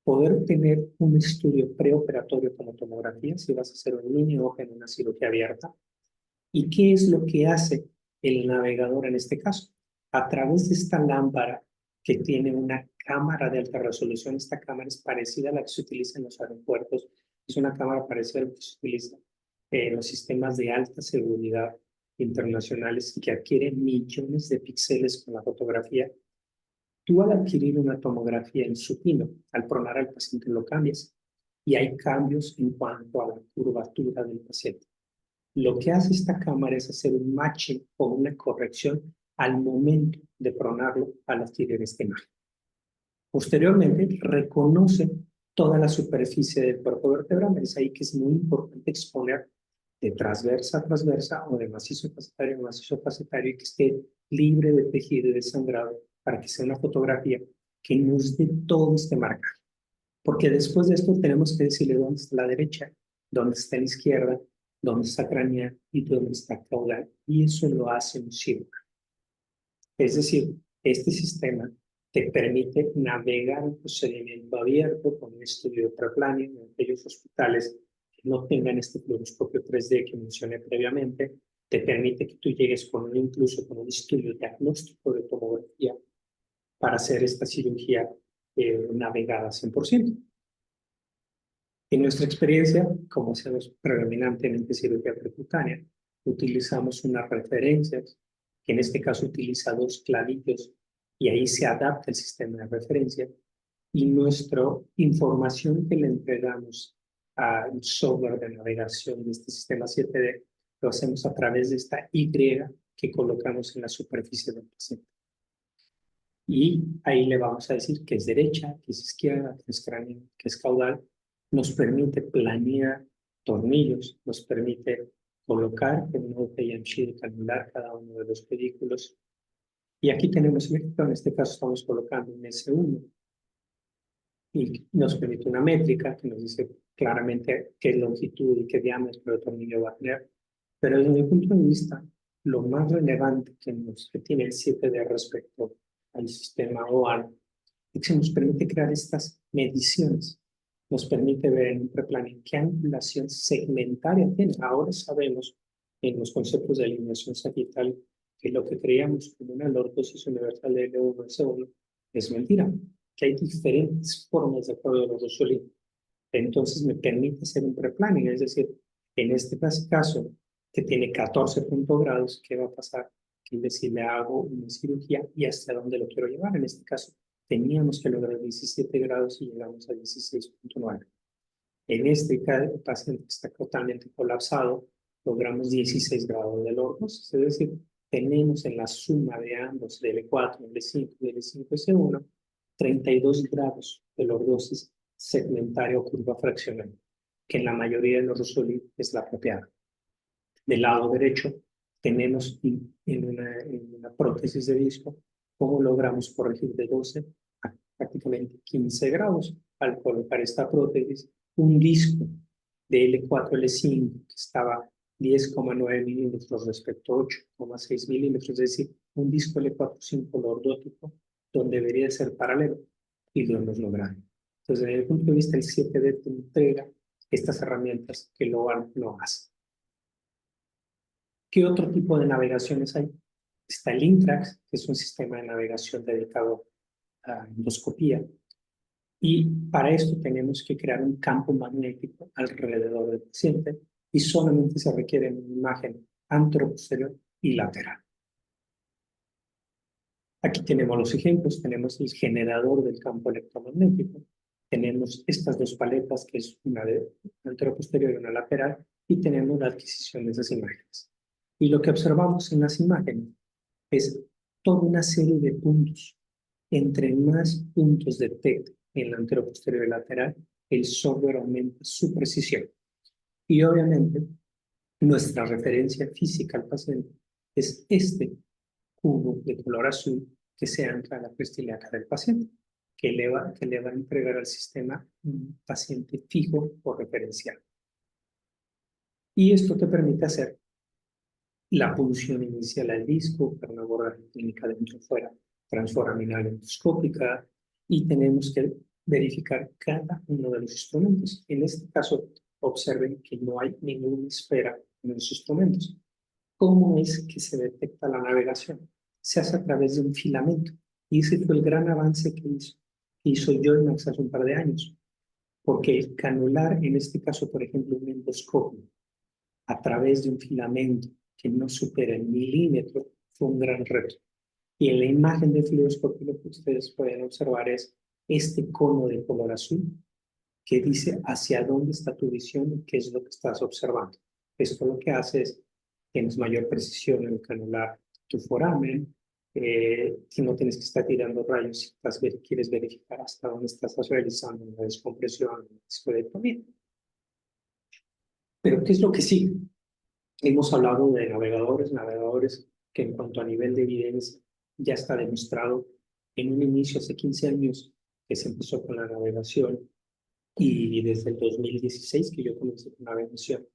poder tener un estudio preoperatorio como tomografía, si vas a hacer un mini ojo en una cirugía abierta. ¿Y qué es lo que hace el navegador en este caso? A través de esta lámpara que tiene una cámara de alta resolución, esta cámara es parecida a la que se utiliza en los aeropuertos, es una cámara parecida a la que se utiliza en los sistemas de alta seguridad internacionales que adquieren millones de píxeles con la fotografía. Tú al adquirir una tomografía en supino, al pronar al paciente lo cambias y hay cambios en cuanto a la curvatura del paciente. Lo que hace esta cámara es hacer un matching o una corrección al momento de pronarlo al adquirir esta imagen. Posteriormente, reconoce toda la superficie del cuerpo vertebral. Es ahí que es muy importante exponer de transversa a transversa o de macizo facetario a macizo facetario y que esté libre de tejido y de sangrado para que sea una fotografía que nos dé todo este marcaje. Porque después de esto tenemos que decirle dónde está la derecha, dónde está la izquierda, dónde está craneal y dónde está caudal. Y eso lo hace un cirujano. Es decir, este sistema te permite navegar un procedimiento abierto con un estudio de preplanning en aquellos hospitales que no tengan este fluoroscopio 3D que mencioné previamente. Te permite que tú llegues incluso con un estudio diagnóstico de tomografía para hacer esta cirugía navegada 100%. En nuestra experiencia, como hacemos predominantemente cirugía percutánea, utilizamos unas referencias, que en este caso utiliza 2 clavijos, y ahí se adapta el sistema de referencia, y nuestra información que le entregamos al software de navegación de este sistema 7D, lo hacemos a través de esta Y que colocamos en la superficie del paciente. Y ahí le vamos a decir que es derecha, que es izquierda, que es cráneo, que es caudal. Nos permite planear tornillos, nos permite colocar el node PMG, canular cada uno de los pedículos. Y aquí tenemos el ejemplo, en este caso estamos colocando un S1 y nos permite una métrica que nos dice claramente qué longitud y qué diámetro de tornillo va a tener. Pero desde mi punto de vista, lo más relevante que tiene el 7D respecto al sistema OAR es que nos permite crear estas mediciones. Nos permite ver en un preplanning qué angulación segmentaria tiene. Ahora sabemos en los conceptos de alineación sagital que lo que creíamos como una lordosis universal de L1 S1 es mentira, que hay diferentes formas de acuerdo a los Rossolini. Entonces me permite hacer un preplanning, es decir, en este caso que tiene 14 puntos grados, ¿qué va a pasar? Que si le hago una cirugía y hasta dónde lo quiero llevar. En este caso teníamos que lograr 17 grados y llegamos a 16.9. En este caso, el paciente está totalmente colapsado, logramos 16 grados de lordosis, es decir, tenemos en la suma de ambos, del L4, L5 y L5 S1, 32 grados de lordosis segmentaria o curva fraccional, que en la mayoría de los Rossolini es la apropiada. Del lado derecho tenemos en una prótesis de disco cómo logramos corregir de 12 a prácticamente 15 grados al colocar esta prótesis un disco de L4, L5 que estaba 10,9 milímetros respecto a 8,6 milímetros, es decir, un disco L4, 5 lordótico donde debería ser paralelo y lo hemos logrado. Entonces, desde el punto de vista del 7D te entrega estas herramientas que lo hace. ¿Qué otro tipo de navegaciones hay? Está el Intrax, que es un sistema de navegación dedicado a endoscopía. Y para esto tenemos que crear un campo magnético alrededor del paciente y solamente se requiere una imagen anteroposterior y lateral. Aquí tenemos los ejemplos, tenemos el generador del campo electromagnético, tenemos estas dos paletas, que es una de anteroposterior y una lateral, y tenemos la adquisición de esas imágenes. Y lo que observamos en las imágenes es toda una serie de puntos. Entre más puntos detecte en la anteroposterior y lateral, el software aumenta su precisión. Y obviamente, nuestra referencia física al paciente es este cubo de color azul que se ancla a la cresta ilíaca del paciente, que le va a entregar al sistema un paciente fijo o referencial. Y esto te permite hacer la punción inicial al disco para una abordaje clínica dentro-fuera, transforaminal endoscópica, y tenemos que verificar cada uno de los instrumentos. En este caso, observen que no hay ninguna esfera en los instrumentos. ¿Cómo es que se detecta la navegación? Se hace a través de un filamento. Y ese fue el gran avance que hizo Joymax hace un par de años. Porque el canular, en este caso, por ejemplo, un endoscopio, a través de un filamento que no supera el milímetro, fue un gran reto. Y en la imagen de fluoroscopio lo que ustedes pueden observar es este cono de color azul que dice hacia dónde está tu visión y qué es lo que estás observando. Esto lo que hace es tienes mayor precisión en el canular tu foramen, si no tienes que estar tirando rayos, si quieres verificar hasta dónde estás realizando una descompresión, una discoidectomía. Pero ¿qué es lo que sigue? Hemos hablado de navegadores que en cuanto a nivel de evidencia ya está demostrado en un inicio hace 15 años que se empezó con la navegación y desde el 2016 que yo comencé con la navegación.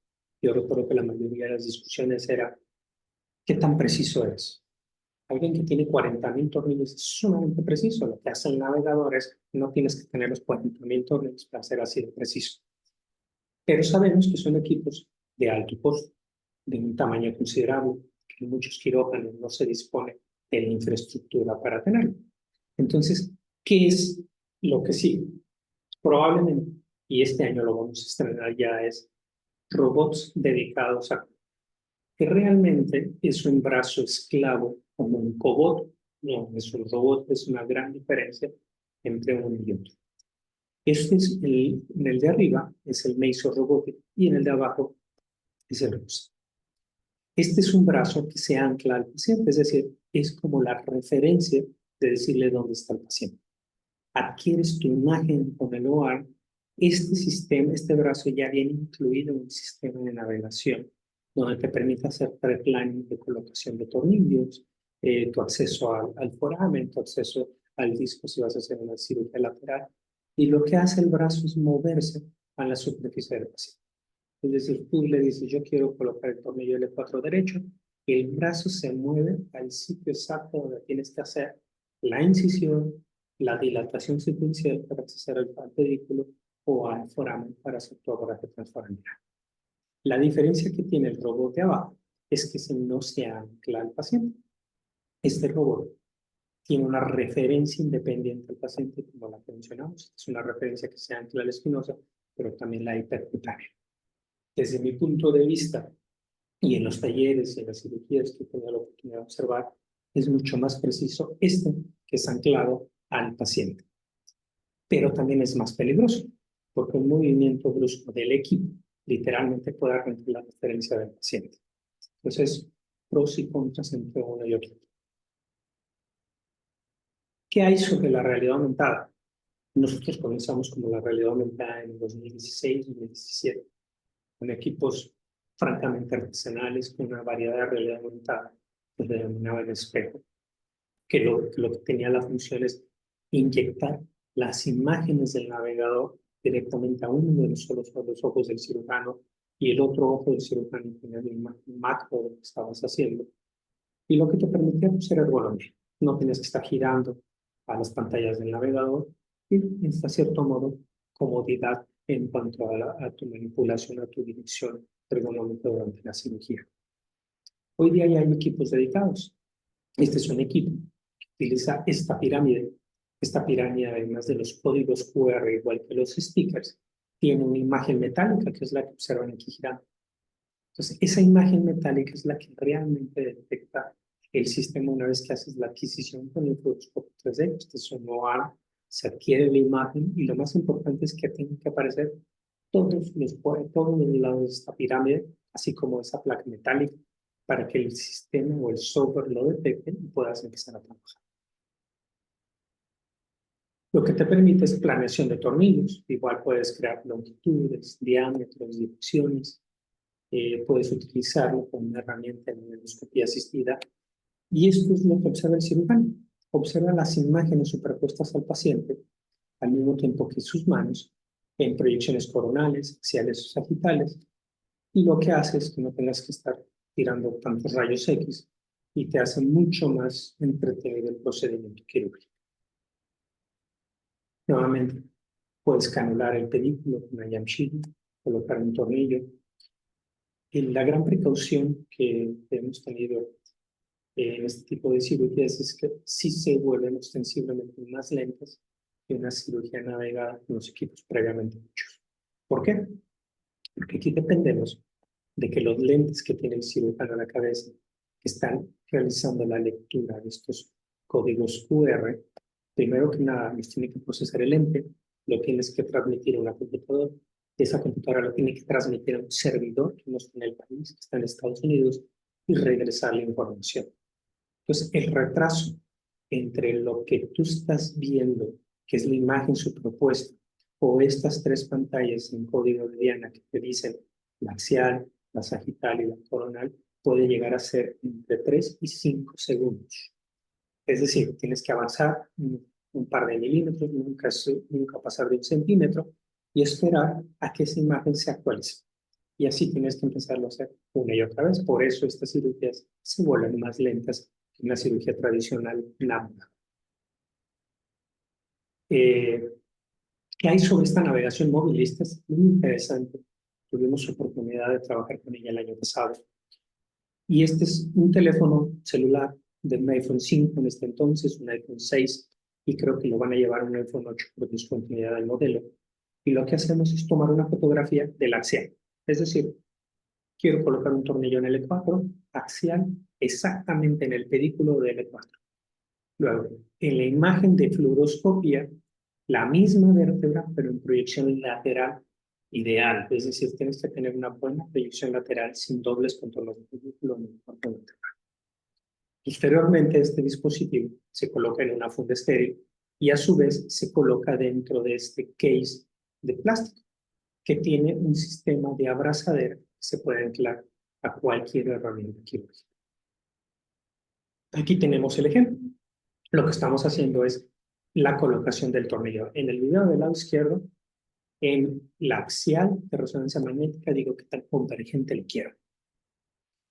Yo recuerdo que la mayoría de las discusiones era ¿qué tan preciso es? Alguien que tiene 40.000 tornillos es sumamente preciso. Lo que hace el navegador es no tienes que tener los 40.000 tornillos para ser así de preciso. Pero sabemos que son equipos de alto costo, de un tamaño considerable, que en muchos quirófanos no se dispone de la infraestructura para tenerlo. Entonces, ¿qué es lo que sigue? Probablemente, y este año lo vamos a estrenar ya, es robots dedicados a que realmente es un brazo esclavo como un cobot. No, es un robot, es una gran diferencia entre uno y otro. Este es en el de arriba es el Mason Robotic y en el de abajo es el RUSA. Este es un brazo que se ancla al paciente, es decir, es como la referencia de decirle dónde está el paciente. Adquieres tu imagen con el OAR, este sistema, este brazo ya viene incluido en un sistema de navegación donde te permite hacer pre-planning de colocación de tornillos, tu acceso al foramen, tu acceso al disco si vas a hacer una cirugía lateral. Y lo que hace el brazo es moverse a la superficie del paciente. Es decir, tú le dices, yo quiero colocar el tornillo L4 derecho, y el brazo se mueve al sitio exacto donde tienes que hacer la incisión, la dilatación secuencial para acceder al pedículo o al foramen para hacer tu abordaje transforaminal. La diferencia que tiene el robot de abajo es que no se ancla al paciente. Este robot tiene una referencia independiente al paciente, como la que mencionamos. Es una referencia que se ancla a la espinosa, pero también la hipercutánea. Desde mi punto de vista, y en los talleres y en las cirugías que he tenido la oportunidad de observar, es mucho más preciso que es anclado al paciente. Pero también es más peligroso, porque un movimiento brusco del equipo literalmente puede romper la referencia del paciente. Entonces, pros y contras entre uno y otro. ¿Qué hay sobre la realidad aumentada? Nosotros comenzamos como la realidad aumentada en 2016, 2017, con equipos francamente artesanales, con una variedad de realidad aumentada que se denominaba el espejo, que lo que tenía la función es inyectar las imágenes del navegador directamente a uno de los ojos del cirujano, y el otro ojo del cirujano tenía la imagen macro de lo que estabas haciendo. Y lo que te permitía pues, era ergonomía. No tienes que estar girando a las pantallas del navegador y, hasta cierto modo, comodidad en cuanto a tu manipulación, a tu dirección ergonómica durante la cirugía. Hoy día ya hay equipos dedicados. Este es un equipo que utiliza esta pirámide. Esta pirámide, además de los códigos QR, igual que los stickers, tiene una imagen metálica, que es la que observan aquí girando. Entonces, esa imagen metálica es la que realmente detecta el sistema una vez que haces la adquisición con el fluoroscopio 3D. Este sonoar, se adquiere la imagen, y lo más importante es que tienen que aparecer todos los lados de esta pirámide, así como esa placa metálica, para que el sistema o el software lo detecte y puedas empezar a trabajar. Lo que te permite es planeación de tornillos. Igual puedes crear longitudes, diámetros, direcciones. Puedes utilizarlo como una herramienta en endoscopía asistida. Y esto es lo que observa el cirujano. Observa las imágenes superpuestas al paciente al mismo tiempo que sus manos en proyecciones coronales, axiales o sagitales. Y lo que hace es que no tengas que estar tirando tantos rayos X, y te hace mucho más entretenido el procedimiento quirúrgico. Nuevamente, puedes canular el pedículo con una yamshiri, colocar un tornillo. Y la gran precaución que hemos tenido en este tipo de cirugías es que sí se vuelven ostensiblemente más lentas que una cirugía navegada con los equipos previamente hechos. ¿Por qué? Porque aquí dependemos de que los lentes que tiene el cirujano a la cabeza, que están realizando la lectura de estos códigos QR, primero que nada los tiene que procesar el lente, lo tienes que transmitir a una computadora, esa computadora lo tiene que transmitir a un servidor que no está en el país, que está en Estados Unidos, y regresar la información. Entonces, el retraso entre lo que tú estás viendo, que es la imagen superpuesta, o estas tres pantallas en código de Diana que te dicen la axial, la sagital y la coronal, puede llegar a ser entre 3 y 5 segundos. Es decir, tienes que avanzar un par de milímetros, nunca pasar de 1 centímetro, y esperar a que esa imagen se actualice. Y así tienes que empezarlo a hacer una y otra vez. Por eso estas cirugías se vuelven más lentas que una cirugía tradicional lambda. ¿Qué hay sobre esta navegación móvil? Esta es muy interesante. Tuvimos oportunidad de trabajar con ella el año pasado. Y este es un teléfono celular de un iPhone 5 en este entonces, un iPhone 6, y creo que lo van a llevar a un iPhone 8 por discontinuidad del modelo. Y lo que hacemos es tomar una fotografía del axial. Es decir, quiero colocar un tornillo en L4, axial, exactamente en el pedículo de L4. Luego, en la imagen de fluoroscopia, la misma vértebra, pero en proyección lateral ideal. Es decir, tienes que tener una buena proyección lateral sin dobles contornos de pedículo ni cuerpo vertebral. Posteriormente, este dispositivo se coloca en una funda estéril y a su vez se coloca dentro de este case de plástico que tiene un sistema de abrazadera que se puede anclar a cualquier herramienta quirúrgica. Aquí tenemos el ejemplo. Lo que estamos haciendo es la colocación del tornillo. En el video del lado izquierdo, en la axial de resonancia magnética, digo que tan convergente lo quiero.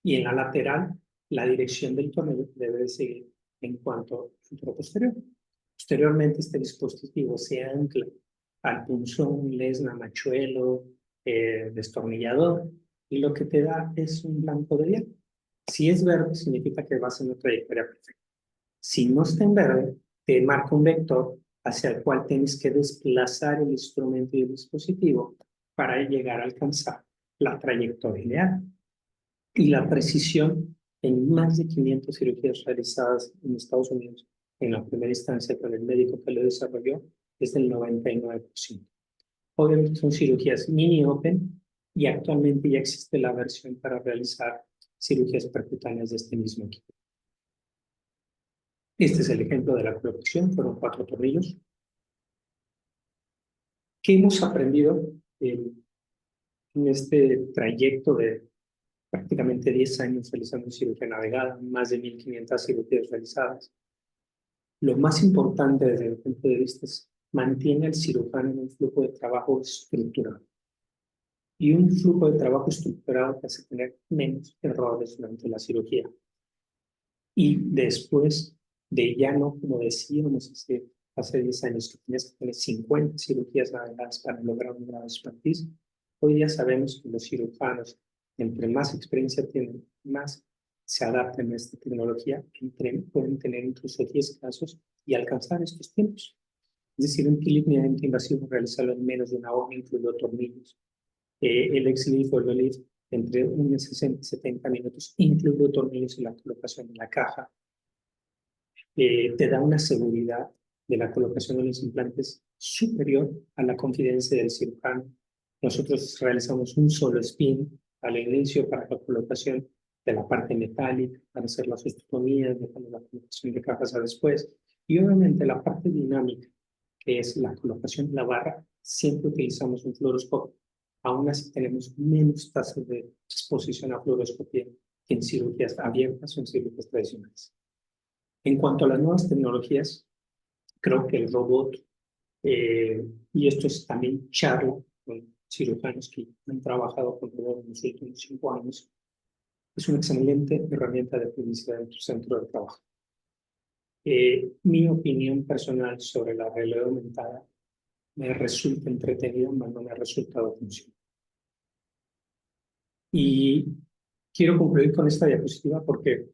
Y en la lateral, la dirección del tornillo debe de seguir en cuanto al futuro posterior. Posteriormente, este dispositivo se ancla al punzón, lesna, machuelo, destornillador, y lo que te da es un blanco de dial. Si es verde, significa que vas en una trayectoria perfecta. Si no está en verde, te marca un vector hacia el cual tienes que desplazar el instrumento y el dispositivo para llegar a alcanzar la trayectoria ideal. Y la precisión en más de 500 cirugías realizadas en Estados Unidos en la primera instancia con el médico que lo desarrolló es del 99%. Obviamente son cirugías mini open y actualmente ya existe la versión para realizar cirugías percutáneas de este mismo equipo. Este es el ejemplo de la colocación, fueron 4 tornillos. ¿Qué hemos aprendido en este trayecto de prácticamente 10 años realizando cirugía navegada, más de 1.500 cirugías realizadas? Lo más importante desde el punto de vista es mantiene al cirujano en un flujo de trabajo estructurado. Y un flujo de trabajo estructurado te hace tener menos errores durante la cirugía. Y después de ya no, como decíamos hace 10 años, que tenías que tener 50 cirugías navegadas para lograr un grado de expertise, hoy ya sabemos que los cirujanos, entre más experiencia tienen, más se adaptan a esta tecnología, pueden tener incluso 10 casos y alcanzar estos tiempos. Es decir, un clic minimamente invasivo, realizarlo en menos de una hora, incluido tornillos. El XLIF o el OLIF, entre unos 60 y 70 minutos, incluido tornillos y la colocación en la caja. Te da una seguridad de la colocación de los implantes superior a la confidencia del cirujano. Nosotros realizamos un solo spin al inicio para la colocación de la parte metálica, para hacer las osteotomías, dejando la colocación de cajas a después. Y obviamente la parte dinámica, que es la colocación de la barra, siempre utilizamos un fluoroscopio. Aún así tenemos menos tasas de exposición a fluoroscopía que en cirugías abiertas o en cirugías tradicionales. En cuanto a las nuevas tecnologías, creo que el robot, y esto es también charla con cirujanos que han trabajado con robot en los últimos 5 años, es una excelente herramienta de publicidad en tu centro de trabajo. Mi opinión personal sobre la realidad aumentada me resulta entretenida, pero no me ha resultado funcional. Y quiero concluir con esta diapositiva porque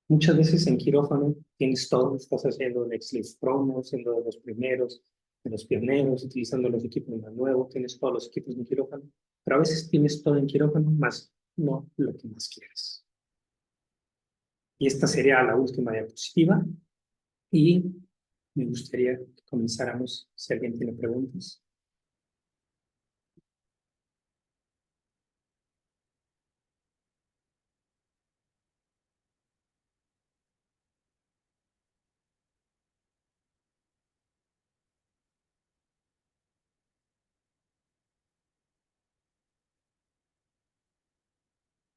muchas veces en quirófano tienes todo, estás haciendo un XLIF Promo, siendo de los primeros, de los pioneros, utilizando los equipos más nuevos, tienes todos los equipos en quirófano, pero a veces tienes todo en quirófano, más no lo que más quieres. Y esta sería la última diapositiva y me gustaría que comenzáramos, si alguien tiene preguntas.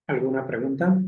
¿Alguna pregunta?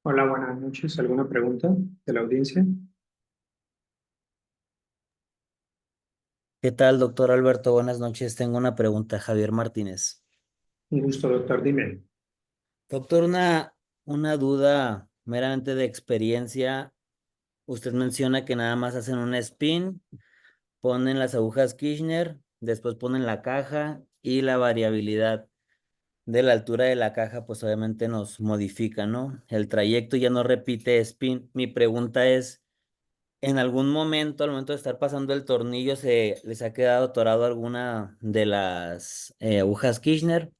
Hola, buenas noches. ¿Alguna pregunta de la audiencia? ¿Qué tal, doctor Alberto? Buenas noches. Tengo una pregunta, Javier Martínez. Un gusto, doctor. Dime. Doctor, una duda meramente de experiencia. Usted menciona que nada más hacen un spin, ponen las agujas Kirchner, después ponen la caja y la variabilidad de la altura de la caja, pues obviamente nos modifica, ¿no? El trayecto ya no repite spin. Mi pregunta es, ¿En algún momento, al momento de estar pasando el tornillo, se les ha quedado atorado alguna de las agujas Kirchner?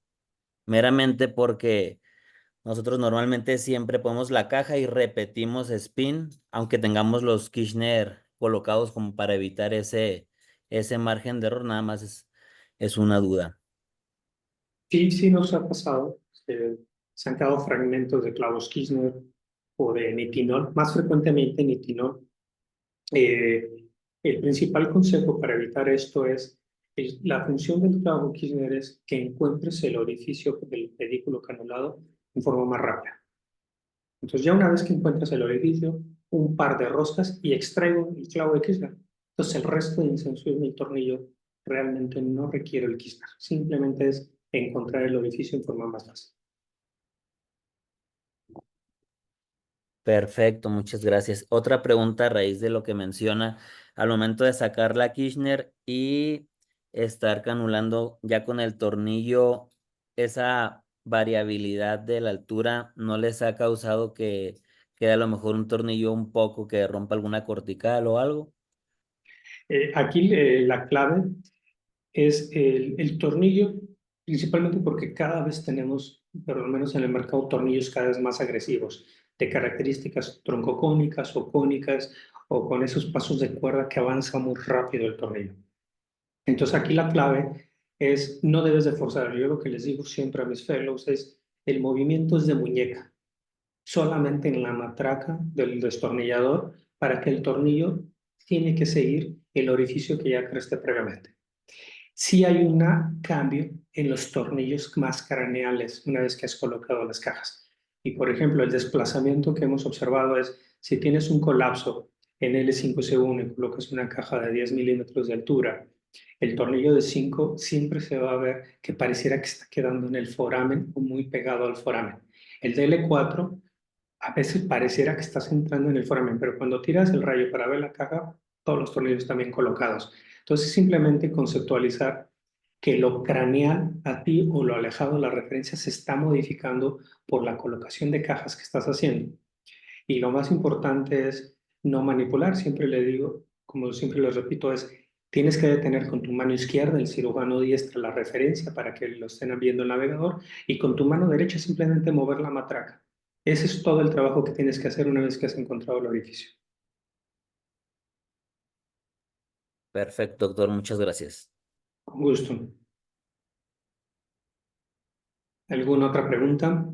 Meramente porque nosotros normalmente siempre ponemos la caja y repetimos spin, aunque tengamos los Kirchner colocados como para evitar ese margen de error, nada más es una duda. Sí, sí nos ha pasado. Se han quedado fragmentos de clavos Kirchner o de nitinol, más frecuentemente nitinol. Eh, el principal consejo para evitar esto es la función del clavo Kirchner es que encuentres el orificio del pedículo canulado en forma más rápida. Entonces ya una vez que encuentras el orificio, un par de roscas y extraigo el clavo de Kirchner. Entonces el resto de inserción del tornillo realmente no requiere el Kirchner. Simplemente es encontrar el orificio en forma más fácil. Perfecto, muchas gracias. Otra pregunta a raíz de lo que menciona, al momento de sacar la Kirchner y estar canulando ya con el tornillo, esa variabilidad de la altura no les ha causado que quede a lo mejor un tornillo un poco que rompa alguna cortical o algo. Aquí la clave es el tornillo, principalmente porque cada vez tenemos, por lo menos en el mercado, tornillos cada vez más agresivos, de características troncocónicas o cónicas, o con esos pasos de cuerda que avanza muy rápido el tornillo. Entonces aquí la clave es, no debes de forzar. Yo lo que les digo siempre a mis fellows es, el movimiento es de muñeca, solamente en la matraca del destornillador, para que el tornillo tiene que seguir el orificio que ya creaste previamente. Sí hay un cambio en los tornillos más craneales una vez que has colocado las cajas. Y por ejemplo, el desplazamiento que hemos observado es si tienes un colapso en L5C1 y colocas una caja de 10 milímetros de altura, el tornillo de 5 siempre se va a ver que pareciera que está quedando en el foramen o muy pegado al foramen. El de L4 a veces pareciera que estás entrando en el foramen, pero cuando tiras el rayo para ver la caja, todos los tornillos están bien colocados. Entonces, simplemente conceptualizar que lo craneal a ti o lo alejado de la referencia se está modificando por la colocación de cajas que estás haciendo. Y lo más importante es no manipular. Siempre le digo, como siempre les repito, es tienes que detener con tu mano izquierda, el cirujano diestra, la referencia para que lo estén viendo el navegador y con tu mano derecha simplemente mover la matraca. Ese es todo el trabajo que tienes que hacer una vez que has encontrado el orificio. Perfecto, doctor, muchas gracias. Con gusto. ¿Alguna otra pregunta?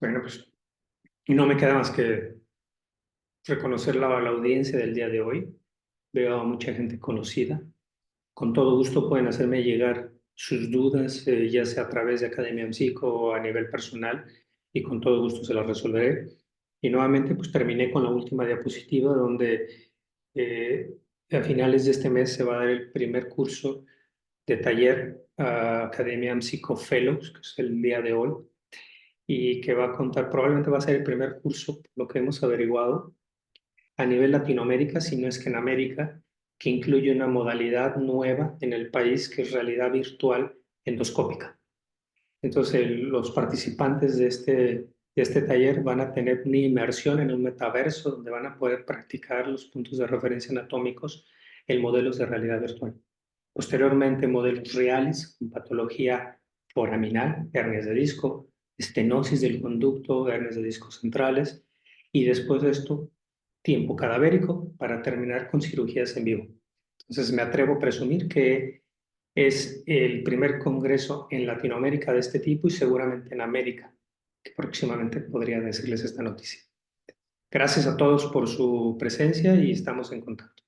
Bueno, pues no me queda más que reconocer la audiencia del día de hoy. Veo a mucha gente conocida. Con todo gusto pueden hacerme llegar sus dudas, ya sea a través de Academia Psico o a nivel personal, y con todo gusto se las resolveré. Y nuevamente, pues terminé con la última diapositiva donde eh, a finales de este mes se va a dar el primer curso de taller a Academia Psico Fellows, que es el día de hoy, y que va a contar, probablemente va a ser el primer curso, por lo que hemos averiguado, a nivel Latinoamérica, si no es que en América, que incluye una modalidad nueva en el país que es realidad virtual endoscópica. Entonces, los participantes de este taller van a tener una inmersión en un metaverso donde van a poder practicar los puntos de referencia anatómicos en modelos de realidad virtual. Posteriormente, modelos reales con patología foraminal, hernias de disco, estenosis del conducto, hernias de discos centrales, y después de esto, tiempo cadavérico para terminar con cirugías en vivo. Entonces, me atrevo a presumir que es el primer congreso en Latinoamérica de este tipo y seguramente en América, que próximamente podría decirles esta noticia. Gracias a todos por su presencia y estamos en contacto.